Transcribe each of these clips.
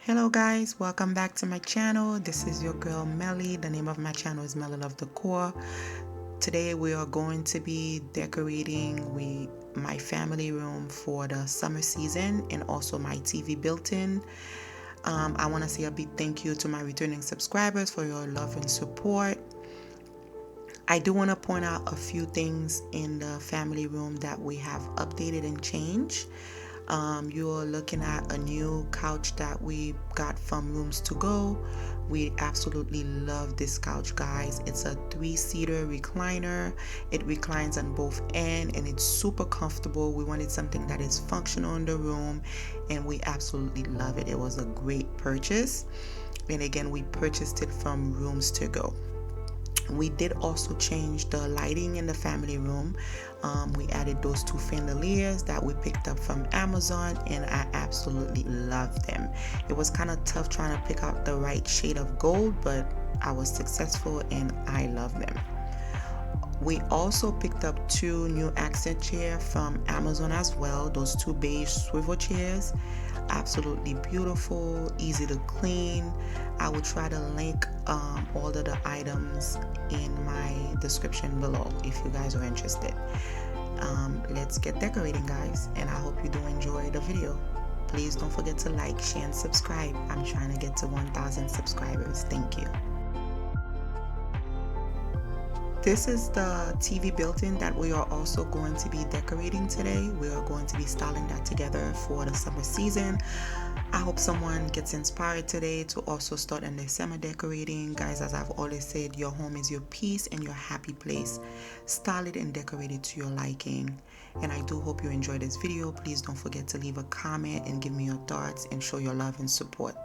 Hello guys, welcome back to my channel. This is your girl Meli. The name of my channel is Meli Love Decor. Today we are going to be decorating my family room for the summer season and also my TV built-in. I want to say a big thank you to my returning subscribers for your love and support. I do want to point out a few things in the family room that we have updated and changed. You're looking at a new couch that we got from Rooms to Go. We absolutely love this couch, guys. It's a 3-seater recliner. It reclines on both ends and it's super comfortable. We wanted something that is functional in the room and we absolutely love it. It was a great purchase. And again, we purchased it from Rooms to Go. We did also change the lighting in the family room. We added those 2 chandeliers that we picked up from Amazon and I absolutely love them. It was kind of tough trying to pick out the right shade of gold, but I was successful and I love them. We also picked up 2 new accent chairs from Amazon as well. Those 2 beige swivel chairs. Absolutely beautiful, easy to clean. I will try to link all of the items in my description below if you guys are interested. Let's get decorating, guys, and I hope you do enjoy the video. Please don't forget to like, share, and subscribe. I'm trying to get to 1,000 subscribers. Thank you. This is the TV built-in that we are also going to be decorating today. We are going to be styling that together for the summer season. I hope someone gets inspired today to also start on their summer decorating. Guys, as I've always said, your home is your peace and your happy place. Style it and decorate it to your liking. And I do hope you enjoy this video. Please don't forget to leave a comment and give me your thoughts and show your love and support.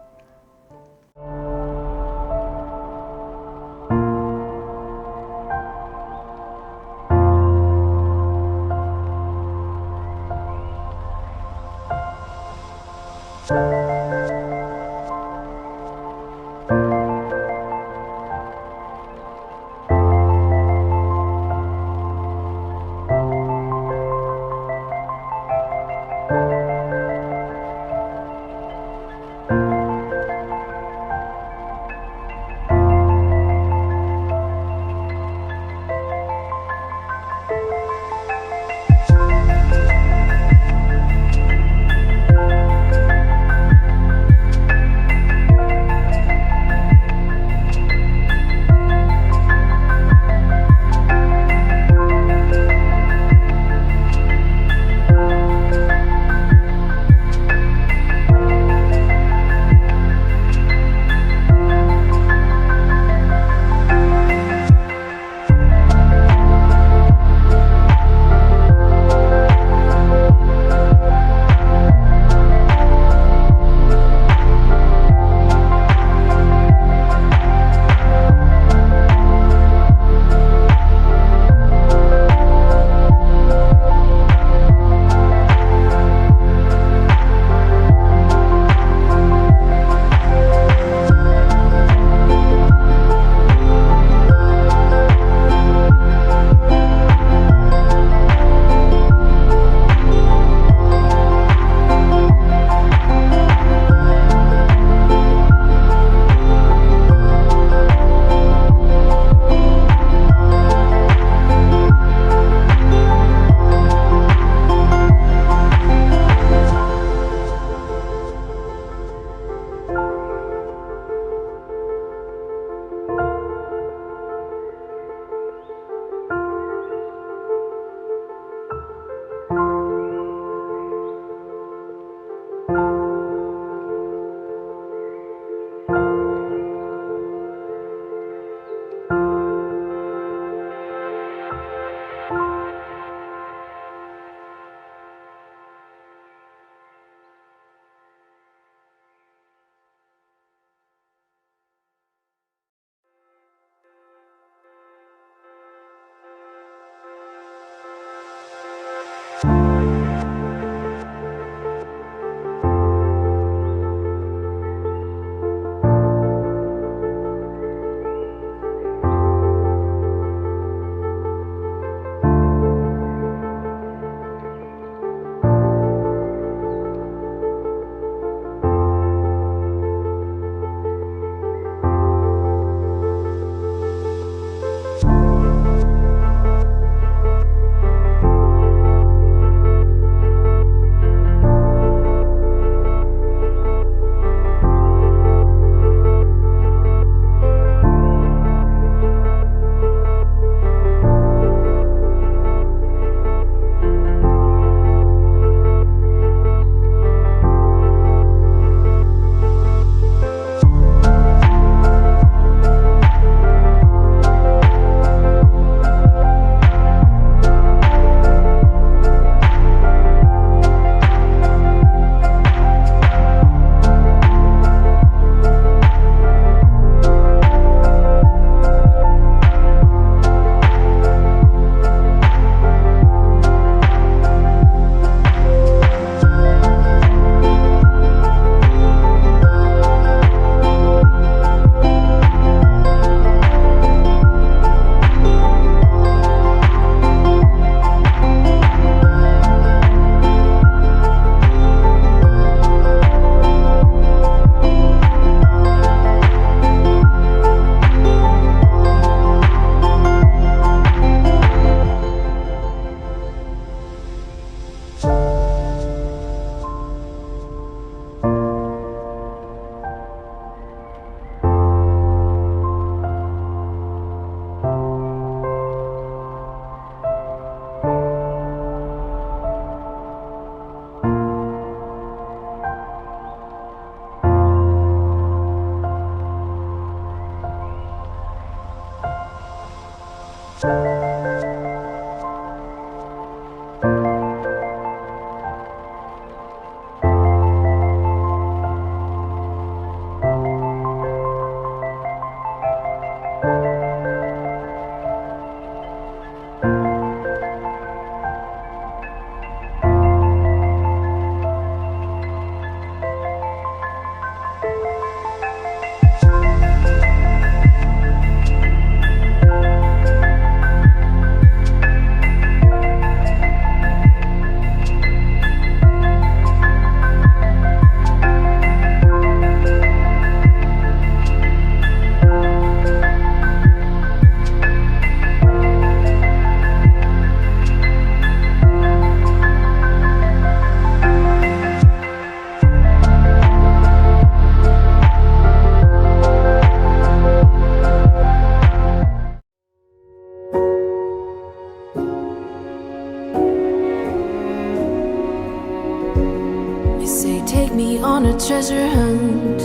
Take me on a treasure hunt.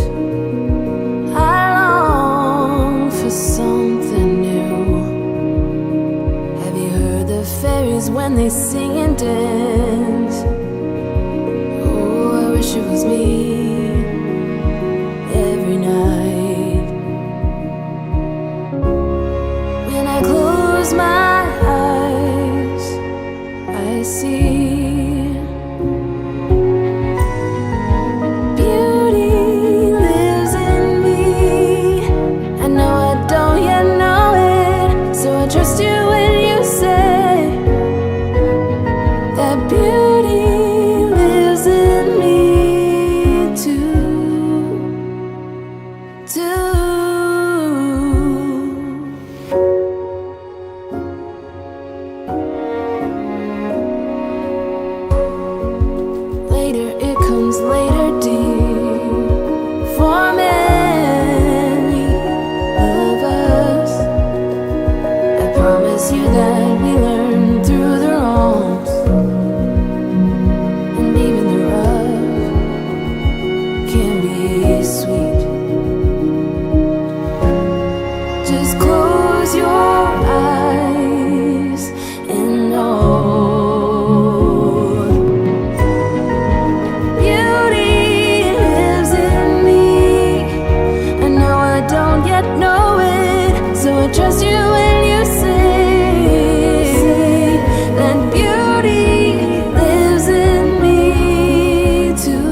I long for something new. Have you heard the fairies when they sing and dance? Oh, I wish it was me every night. When I close my eyes, I see later, dear, for many of us. I promise you that we learn through the wrongs, and even the rough can be sweet. Just close your eyes and know trust you when you say that beauty lives in me too.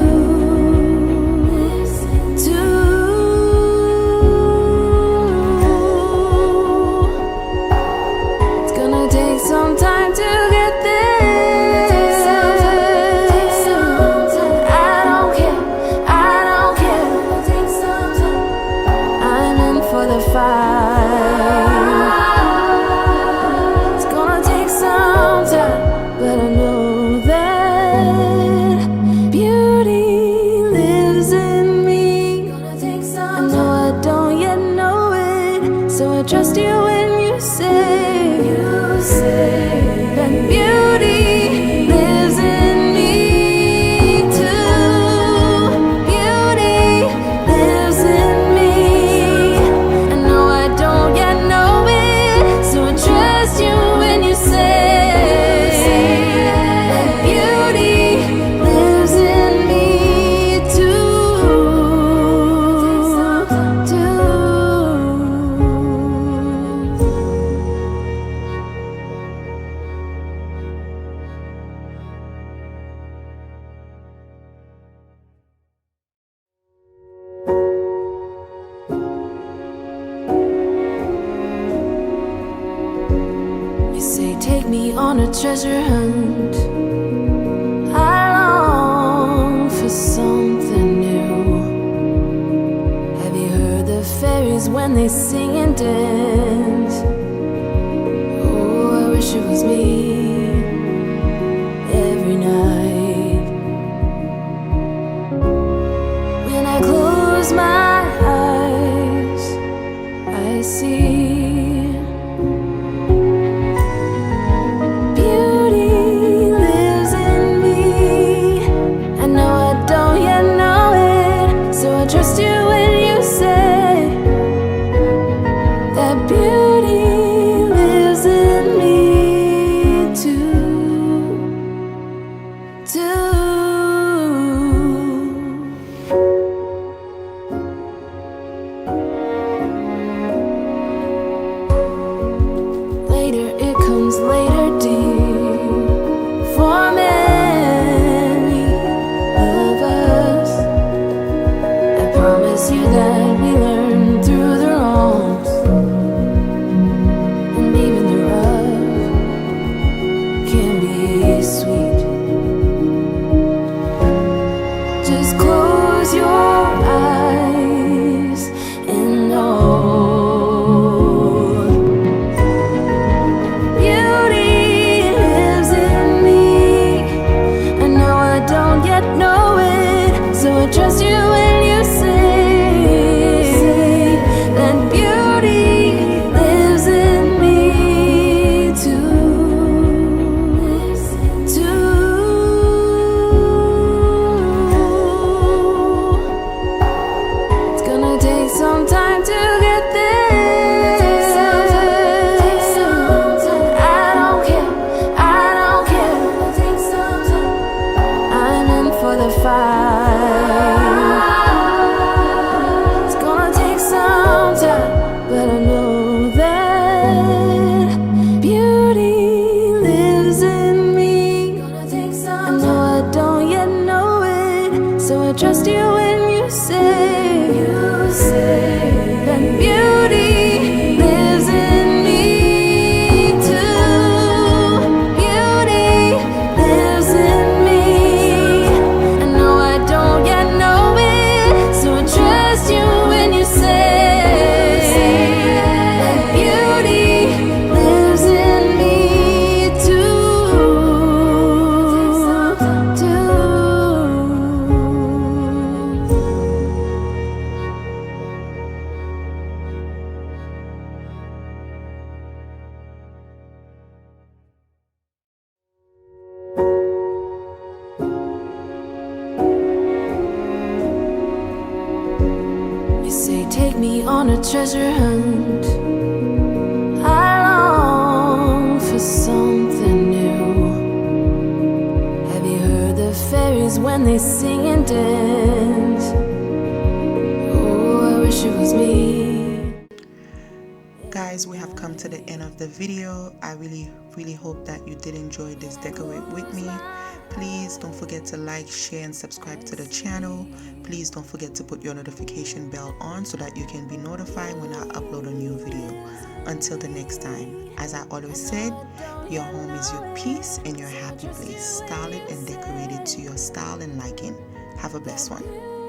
It's gonna take some time to get there. I don't care. I'm in for the fight. But I know that beauty lives in me. I know I don't yet know it, so I trust you when you say that beauty lives in me too. Beauty lives in me. I know I don't yet know it, so I trust you when you say take me on a treasure hunt. I long for something new. Have you heard the fairies when they sing and dance? Oh, I wish it was me every night. When I close my eyes, I see trust you when you say that beauty on a treasure hunt. I long for something new. Have you heard the fairies when they sing and dance? Oh, I wish it was me. Guys, we have come to the end of the video. I really hope that you did enjoy this decorate with me. Please don't forget to like, share, and subscribe to the channel. Please don't forget to put your notification bell on so that you can be notified when I upload a new video. Until the next time, as I always said, your home is your peace and your happy place. Style it and decorate it to your style and liking. Have a blessed one.